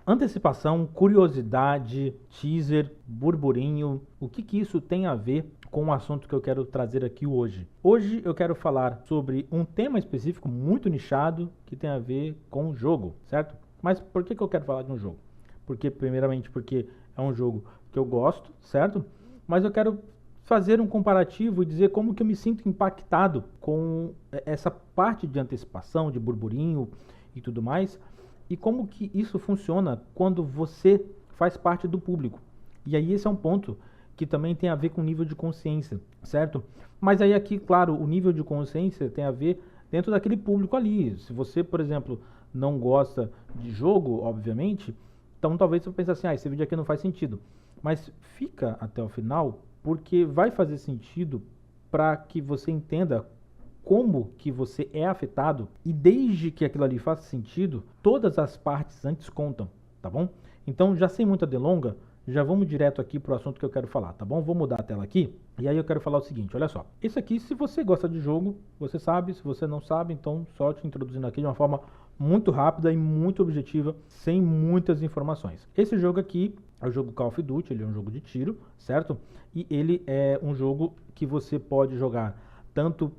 Antecipação, curiosidade, teaser, burburinho, o que isso tem a ver com o assunto que eu quero trazer aqui hoje? Hoje eu quero falar sobre um tema específico muito nichado que tem a ver com o jogo, certo? Mas por que eu quero falar de um jogo? Primeiramente, porque é um jogo que eu gosto, certo? Mas eu quero fazer um comparativo e dizer como que eu me sinto impactado com essa parte de antecipação, de burburinho e tudo mais, e como que isso funciona quando você faz parte do público. E aí esse é um ponto que também tem a ver com o nível de consciência, certo? Mas aí aqui, claro, o nível de consciência tem a ver dentro daquele público ali. Se você, por exemplo, não gosta de jogo, obviamente, então talvez você pense assim, esse vídeo aqui não faz sentido. Mas fica até o final, porque vai fazer sentido para que você entenda como que você é afetado, e desde que aquilo ali faça sentido, todas as partes antes contam, tá bom? Então, já sem muita delonga, já vamos direto aqui pro assunto que eu quero falar, tá bom? Vou mudar a tela aqui, e aí eu quero falar o seguinte, olha só. Esse aqui, se você gosta de jogo, você sabe, se você não sabe, então só te introduzindo aqui de uma forma muito rápida e muito objetiva, sem muitas informações. Esse jogo aqui é o jogo Call of Duty, ele é um jogo de tiro, certo? E ele é um jogo que você pode jogar tanto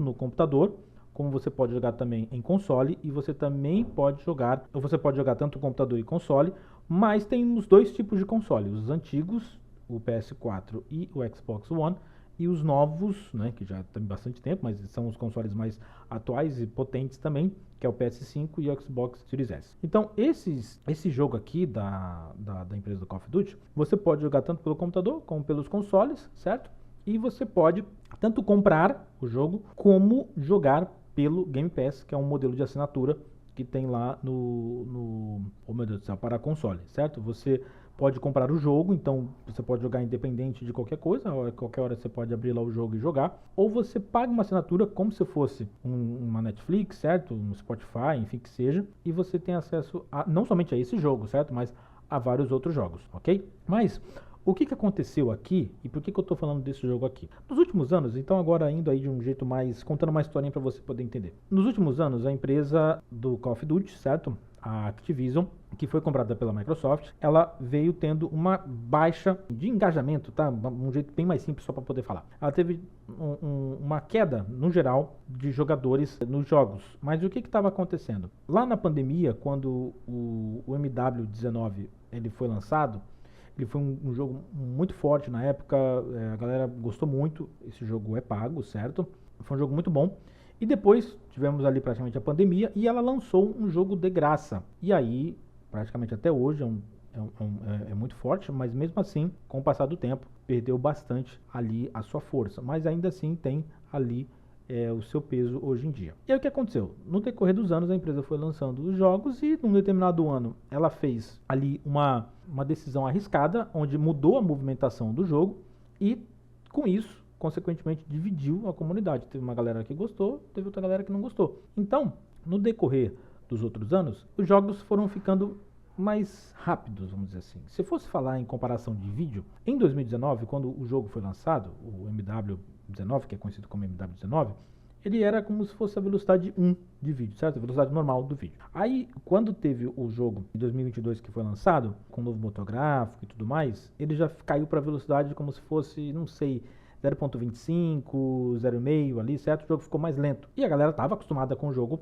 no computador, como você pode jogar também em console, e você também pode jogar, ou você pode jogar tanto computador e console, mas tem os dois tipos de console, os antigos, o PS4 e o Xbox One, e os novos, né, que já tem bastante tempo, mas são os consoles mais atuais e potentes também, que é o PS5 e o Xbox Series S. Então, esse jogo aqui da empresa do Call of Duty, você pode jogar tanto pelo computador como pelos consoles, certo? E você pode tanto comprar o jogo como jogar pelo Game Pass, que é um modelo de assinatura que tem lá oh meu Deus do céu, para console, certo? Você pode comprar o jogo, então você pode jogar independente de qualquer coisa, qualquer hora você pode abrir lá o jogo e jogar, ou você paga uma assinatura como se fosse uma Netflix, certo? Um Spotify, enfim que seja, e você tem acesso não somente a esse jogo, certo? Mas a vários outros jogos, ok? Mas o que aconteceu aqui e por que eu estou falando desse jogo aqui? Nos últimos anos, então agora indo aí de um jeito mais, contando uma historinha para você poder entender. Nos últimos anos, a empresa do Call of Duty, certo? A Activision, que foi comprada pela Microsoft, ela veio tendo uma baixa de engajamento, tá? Um jeito bem mais simples só para poder falar. Ela teve uma queda, no geral, de jogadores nos jogos. Mas o que estava acontecendo? Lá na pandemia, quando o MW19 ele foi lançado, ele foi um jogo muito forte na época, a galera gostou muito, esse jogo é pago, certo? Foi um jogo muito bom. E depois tivemos ali praticamente a pandemia e ela lançou um jogo de graça. E aí, praticamente até hoje, é muito forte, mas mesmo assim, com o passar do tempo, perdeu bastante ali a sua força. Mas ainda assim tem ali o seu peso hoje em dia. E aí o que aconteceu? No decorrer dos anos a empresa foi lançando os jogos e num determinado ano ela fez ali uma decisão arriscada, onde mudou a movimentação do jogo e com isso, consequentemente, dividiu a comunidade. Teve uma galera que gostou, teve outra galera que não gostou. Então, no decorrer dos outros anos, os jogos foram ficando mais rápidos, vamos dizer assim. Se fosse falar em comparação de vídeo, em 2019, quando o jogo foi lançado, o MW19, que é conhecido como MW19, ele era como se fosse a velocidade 1 de vídeo, certo? A velocidade normal do vídeo. Aí, quando teve o jogo em 2022 que foi lançado, com novo motor gráfico e tudo mais, ele já caiu para a velocidade como se fosse, não sei, 0.25, 0.5 ali, certo? O jogo ficou mais lento. E a galera estava acostumada com o jogo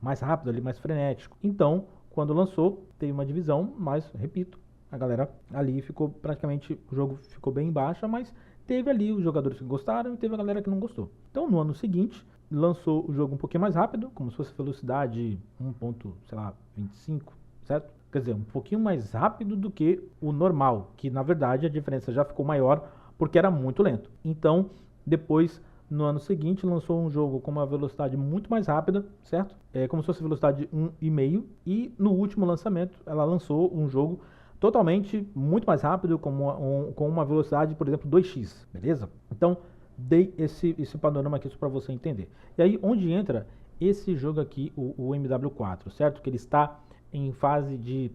mais rápido ali, mais frenético. Então, quando lançou, teve uma divisão, mas, repito, a galera ali ficou praticamente, o jogo ficou bem em baixa, mas teve ali os jogadores que gostaram e teve a galera que não gostou. Então, no ano seguinte, lançou o jogo um pouquinho mais rápido, como se fosse velocidade 1.25, certo? Quer dizer, um pouquinho mais rápido do que o normal, que na verdade a diferença já ficou maior porque era muito lento. Então, depois, no ano seguinte, lançou um jogo com uma velocidade muito mais rápida, certo? Como se fosse velocidade 1,5. E no último lançamento, ela lançou um jogo totalmente muito mais rápido, com uma velocidade, por exemplo, 2x, beleza? Então, dei esse panorama aqui para você entender. E aí, onde entra esse jogo aqui, o MW4, certo? Que ele está em fase de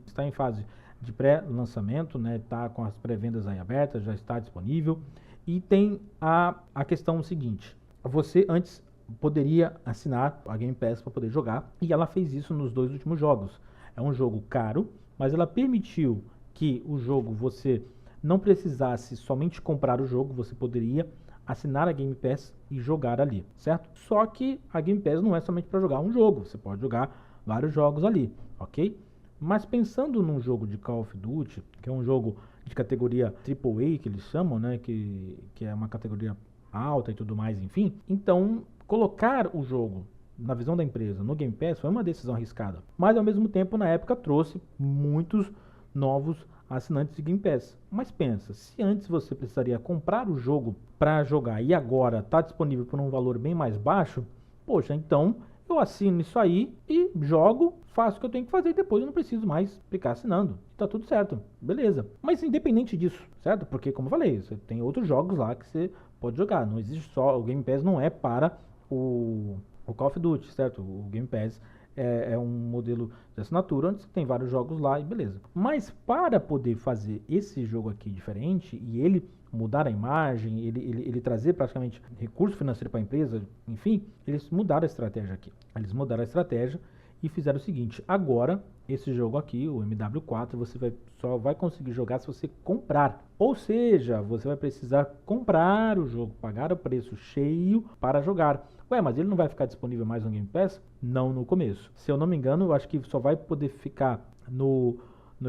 pré-lançamento, né? Está com as pré-vendas aí abertas, já está disponível. E tem a questão seguinte, você antes poderia assinar a Game Pass para poder jogar, e ela fez isso nos dois últimos jogos. é um jogo caro, mas ela permitiu que o jogo você não precisasse somente comprar o jogo, você poderia assinar a Game Pass e jogar ali, certo? Só que a Game Pass não é somente para jogar um jogo, você pode jogar vários jogos ali, ok? Mas pensando num jogo de Call of Duty, que é um jogo de categoria AAA, que eles chamam, né? Que é uma categoria alta e tudo mais, enfim. Então, colocar o jogo, na visão da empresa, no Game Pass foi uma decisão arriscada. Mas, ao mesmo tempo, na época, trouxe muitos novos assinantes de Game Pass. Mas pensa, se antes você precisaria comprar o jogo para jogar e agora está disponível por um valor bem mais baixo, poxa, então eu assino isso aí e jogo, faço o que eu tenho que fazer e depois eu não preciso mais ficar assinando. Tá tudo certo, beleza. Mas independente disso, certo? Porque, como eu falei, você tem outros jogos lá que você pode jogar. Não existe só, o Game Pass não é para o Call of Duty, certo? O Game Pass é um modelo de assinatura onde você tem vários jogos lá e beleza. Mas para poder fazer esse jogo aqui diferente e ele mudar a imagem, ele trazer praticamente recurso financeiro para a empresa, enfim, eles mudaram a estratégia aqui. Eles mudaram a estratégia e fizeram o seguinte: agora esse jogo aqui, o MW4, você só vai conseguir jogar se você comprar. Ou seja, você vai precisar comprar o jogo, pagar o preço cheio para jogar. Ué, mas ele não vai ficar disponível mais no Game Pass? Não no começo. Se eu não me engano, eu acho que só vai poder ficar no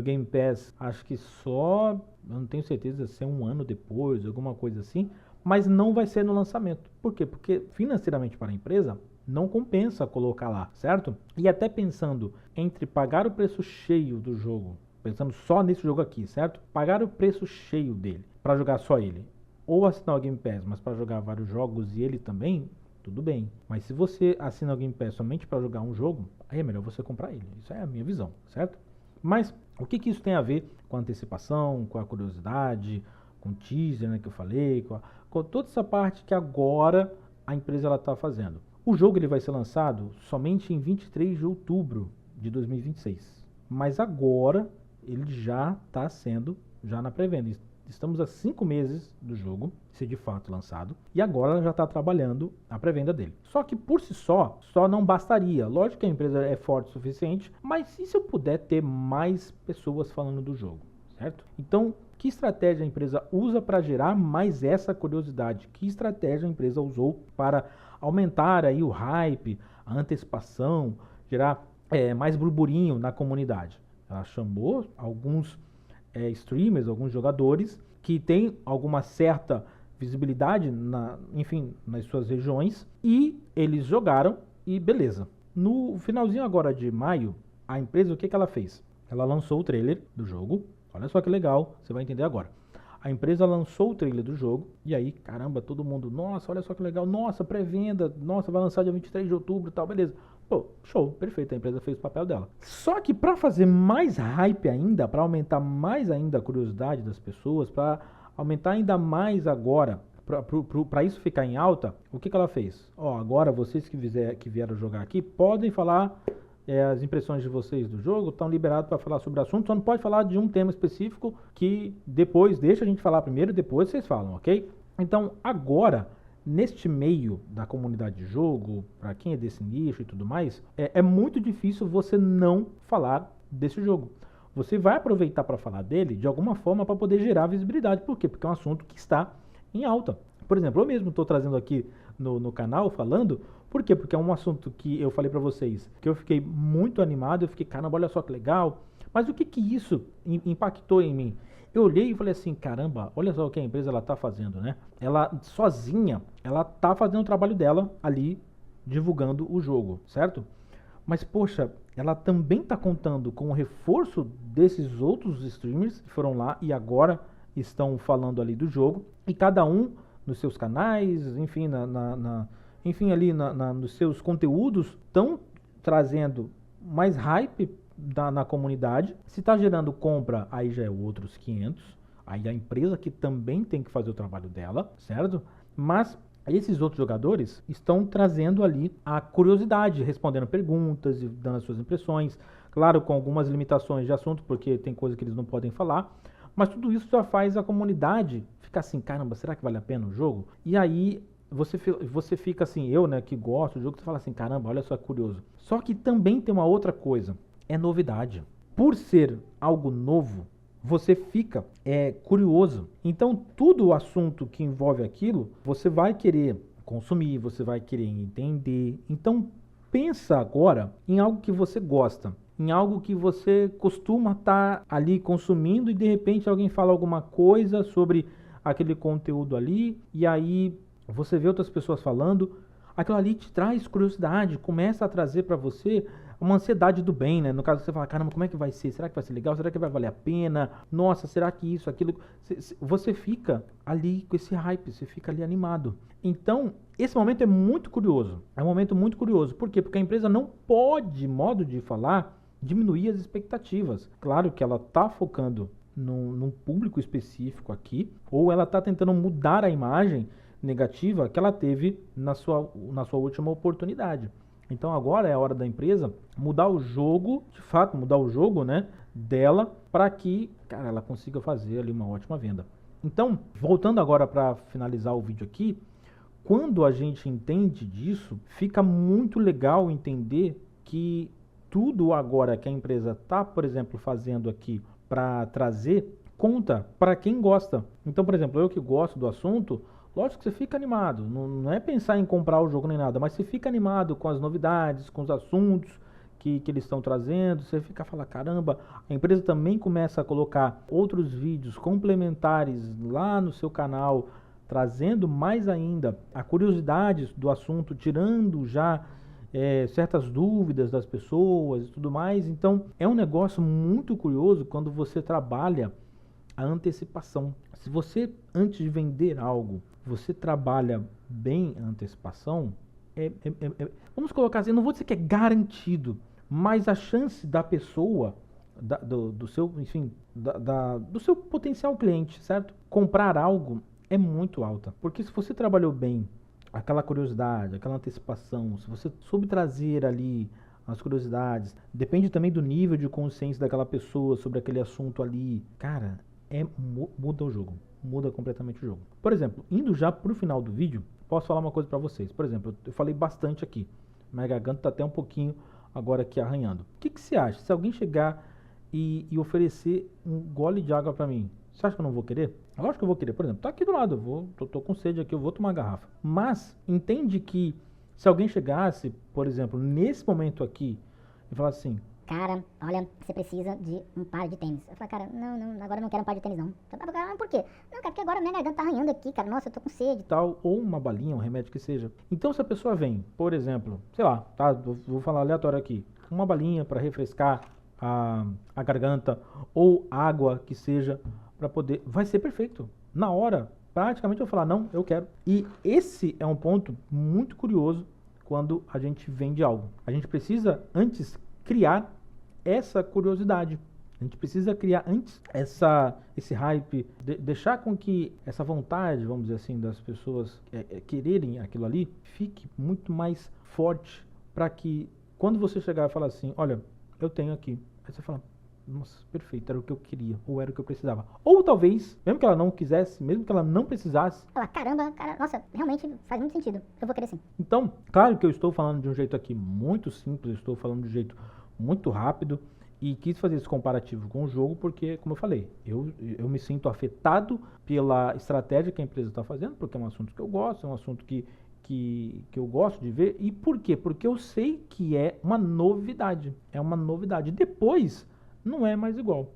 Game Pass, acho que só, eu não tenho certeza se é um ano depois, alguma coisa assim, mas não vai ser no lançamento. Por quê? Porque financeiramente para a empresa não compensa colocar lá, certo? E até pensando entre pagar o preço cheio do jogo, pensando só nesse jogo aqui, certo? Pagar o preço cheio dele, para jogar só ele, ou assinar o Game Pass, mas para jogar vários jogos e ele também, tudo bem. Mas se você assina o Game Pass somente para jogar um jogo, aí é melhor você comprar ele. Isso é a minha visão, certo? Mas o que isso tem a ver com a antecipação, com a curiosidade, com o teaser, né, que eu falei, com toda essa parte que agora a empresa está fazendo? O jogo ele vai ser lançado somente em 23 de outubro de 2026. Mas agora ele já está sendo já na pré-venda. Estamos a 5 meses do jogo ser de fato lançado e agora já está trabalhando a pré-venda dele. Só que por si só não bastaria. Lógico que a empresa é forte o suficiente, mas e se eu puder ter mais pessoas falando do jogo, certo? Então, que estratégia a empresa usa para gerar mais essa curiosidade? Que estratégia a empresa usou para aumentar aí o hype, a antecipação, gerar mais burburinho na comunidade? Ela chamou alguns streamers, alguns jogadores que têm alguma certa visibilidade, enfim, nas suas regiões, e eles jogaram e beleza. No finalzinho agora de maio, a empresa, o que ela fez? Ela lançou o trailer do jogo, olha só que legal, você vai entender agora. A empresa lançou o trailer do jogo, e aí, caramba, todo mundo, nossa, olha só que legal, nossa, pré-venda, nossa, vai lançar dia 23 de outubro e tal, beleza. Pô, show, perfeito, a empresa fez o papel dela. Só que para fazer mais hype ainda, para aumentar mais ainda a curiosidade das pessoas, para aumentar ainda mais agora, para isso ficar em alta, o que ela fez? Ó, agora vocês que vieram jogar aqui, podem falar as impressões de vocês do jogo, estão liberados para falar sobre o assunto, só não pode falar de um tema específico que depois, deixa a gente falar primeiro e depois vocês falam, ok? Então, agora, neste meio da comunidade de jogo, para quem é desse nicho e tudo mais, é muito difícil você não falar desse jogo. Você vai aproveitar para falar dele de alguma forma para poder gerar visibilidade. Por quê? Porque é um assunto que está em alta. Por exemplo, eu mesmo estou trazendo aqui no canal falando. Por quê? Porque é um assunto que eu falei para vocês, que eu fiquei muito animado, eu fiquei, caramba, olha só que legal. Mas o que isso impactou em mim? Eu olhei e falei assim, caramba, olha só o que a empresa está fazendo, né? Ela sozinha, ela está fazendo o trabalho dela ali, divulgando o jogo, certo? Mas, poxa, ela também está contando com o reforço desses outros streamers que foram lá e agora estão falando ali do jogo. E cada um nos seus canais, enfim, enfim ali nos seus conteúdos, estão trazendo mais hype na comunidade. Se está gerando compra, aí já é outros 500. Aí a empresa que também tem que fazer o trabalho dela, certo? Mas esses outros jogadores estão trazendo ali a curiosidade, respondendo perguntas e dando as suas impressões. Claro, com algumas limitações de assunto, porque tem coisa que eles não podem falar. Mas tudo isso já faz a comunidade ficar assim, caramba, será que vale a pena o jogo? E aí você fica assim, eu, né, que gosto do jogo, você fala assim, caramba, olha só, curioso. Só que também tem uma outra coisa. é novidade. Por ser algo novo, você fica curioso. Então, todo o assunto que envolve aquilo, você vai querer consumir, você vai querer entender. Então, pensa agora em algo que você gosta, em algo que você costuma estar ali consumindo e de repente alguém fala alguma coisa sobre aquele conteúdo ali e aí você vê outras pessoas falando, aquilo ali te traz curiosidade, começa a trazer para você uma ansiedade do bem, né? No caso você fala, caramba, como é que vai ser? Será que vai ser legal? Será que vai valer a pena? Nossa, será que isso, aquilo? Você fica ali com esse hype, você fica ali animado. Então, esse momento é muito curioso. É um momento muito curioso. Por quê? Porque a empresa não pode, modo de falar, diminuir as expectativas. Claro que ela está focando num público específico aqui, ou ela está tentando mudar a imagem negativa que ela teve na sua última oportunidade. Então agora é a hora da empresa mudar o jogo, de fato, mudar o jogo, né, dela para que, cara, ela consiga fazer ali uma ótima venda. Então, voltando agora para finalizar o vídeo aqui, quando a gente entende disso, fica muito legal entender que tudo agora que a empresa está, por exemplo, fazendo aqui para trazer, conta para quem gosta. Então, por exemplo, eu que gosto do assunto, lógico que você fica animado, não é pensar em comprar o jogo nem nada, mas você fica animado com as novidades, com os assuntos que eles estão trazendo, você fica a falar, caramba, a empresa também começa a colocar outros vídeos complementares lá no seu canal, trazendo mais ainda a curiosidade do assunto, tirando já certas dúvidas das pessoas e tudo mais. Então, é um negócio muito curioso quando você trabalha a antecipação. Se você, antes de vender algo, você trabalha bem a antecipação, vamos colocar assim, não vou dizer que é garantido, mas a chance da pessoa, do seu, enfim, do seu potencial cliente, certo? Comprar algo é muito alta. Porque se você trabalhou bem aquela curiosidade, aquela antecipação, se você soube trazer ali as curiosidades, depende também do nível de consciência daquela pessoa sobre aquele assunto ali, cara, muda o jogo, muda completamente o jogo. Por exemplo, indo já pro final do vídeo, posso falar uma coisa para vocês. Por exemplo, eu falei bastante aqui, minha garganta tá até um pouquinho agora aqui arranhando. O que você acha? Se alguém chegar e oferecer um gole de água para mim, você acha que eu não vou querer? Lógico que eu vou querer. Por exemplo, tá aqui do lado, tô com sede aqui, eu vou tomar uma garrafa. Mas entende que se alguém chegasse, por exemplo, nesse momento aqui e falasse assim, cara, olha, você precisa de um par de tênis. Eu falei, cara, não, agora eu não quero um par de tênis, não. Cara, por quê? Não, cara, porque agora minha garganta tá arranhando aqui, cara. Nossa, eu tô com sede. Tal, ou uma balinha, um remédio que seja. Então, se a pessoa vem, por exemplo, sei lá, tá, vou falar aleatório aqui, uma balinha para refrescar a garganta, ou água que seja, para poder, vai ser perfeito. Na hora, praticamente eu vou falar, não, eu quero. E esse é um ponto muito curioso quando a gente vende algo. A gente precisa antes criar essa curiosidade. A gente precisa criar antes esse hype, deixar com que essa vontade, vamos dizer assim, das pessoas quererem aquilo ali, fique muito mais forte para que quando você chegar e falar assim, olha, eu tenho aqui, aí você fala, nossa, perfeito, era o que eu queria, ou era o que eu precisava. Ou talvez, mesmo que ela não quisesse, mesmo que ela não precisasse. Fala, caramba, cara, nossa, realmente faz muito sentido, eu vou querer sim. Então, claro que eu estou falando de um jeito aqui muito simples, eu estou falando de um jeito muito rápido, e quis fazer esse comparativo com o jogo porque, como eu falei, eu me sinto afetado pela estratégia que a empresa está fazendo, porque é um assunto que eu gosto, é um assunto que eu gosto de ver. E por quê? Porque eu sei que é uma novidade. É uma novidade. Depois, não é mais igual.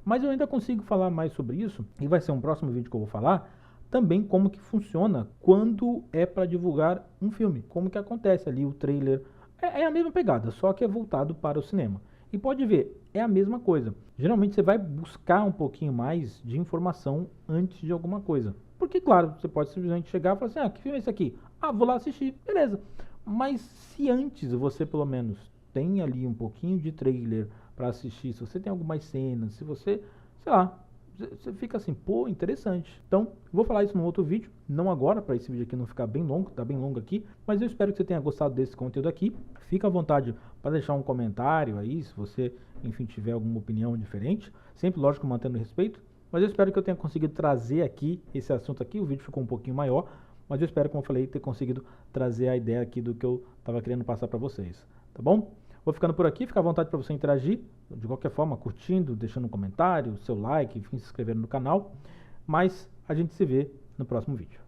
Mas eu ainda consigo falar mais sobre isso, e vai ser um próximo vídeo que eu vou falar, também como que funciona quando é para divulgar um filme. Como que acontece ali o trailer. É a mesma pegada, só que é voltado para o cinema. E pode ver, é a mesma coisa. Geralmente você vai buscar um pouquinho mais de informação antes de alguma coisa. Porque, claro, você pode simplesmente chegar e falar assim, ah, que filme é esse aqui? Ah, vou lá assistir, beleza. Mas se antes você, pelo menos, tem ali um pouquinho de trailer para assistir, se você tem algumas cenas, se você, sei lá, você fica assim, pô, interessante. Então, vou falar isso num outro vídeo, não agora, para esse vídeo aqui não ficar bem longo, tá bem longo aqui, mas eu espero que você tenha gostado desse conteúdo aqui. Fica à vontade para deixar um comentário aí, se você, enfim, tiver alguma opinião diferente, sempre, lógico, mantendo respeito, mas eu espero que eu tenha conseguido trazer aqui esse assunto aqui. O vídeo ficou um pouquinho maior, mas eu espero, como eu falei, ter conseguido trazer a ideia aqui do que eu estava querendo passar para vocês, tá bom? Vou ficando por aqui, fica à vontade para você interagir, de qualquer forma, curtindo, deixando um comentário, seu like, enfim, se inscrevendo no canal. Mas a gente se vê no próximo vídeo.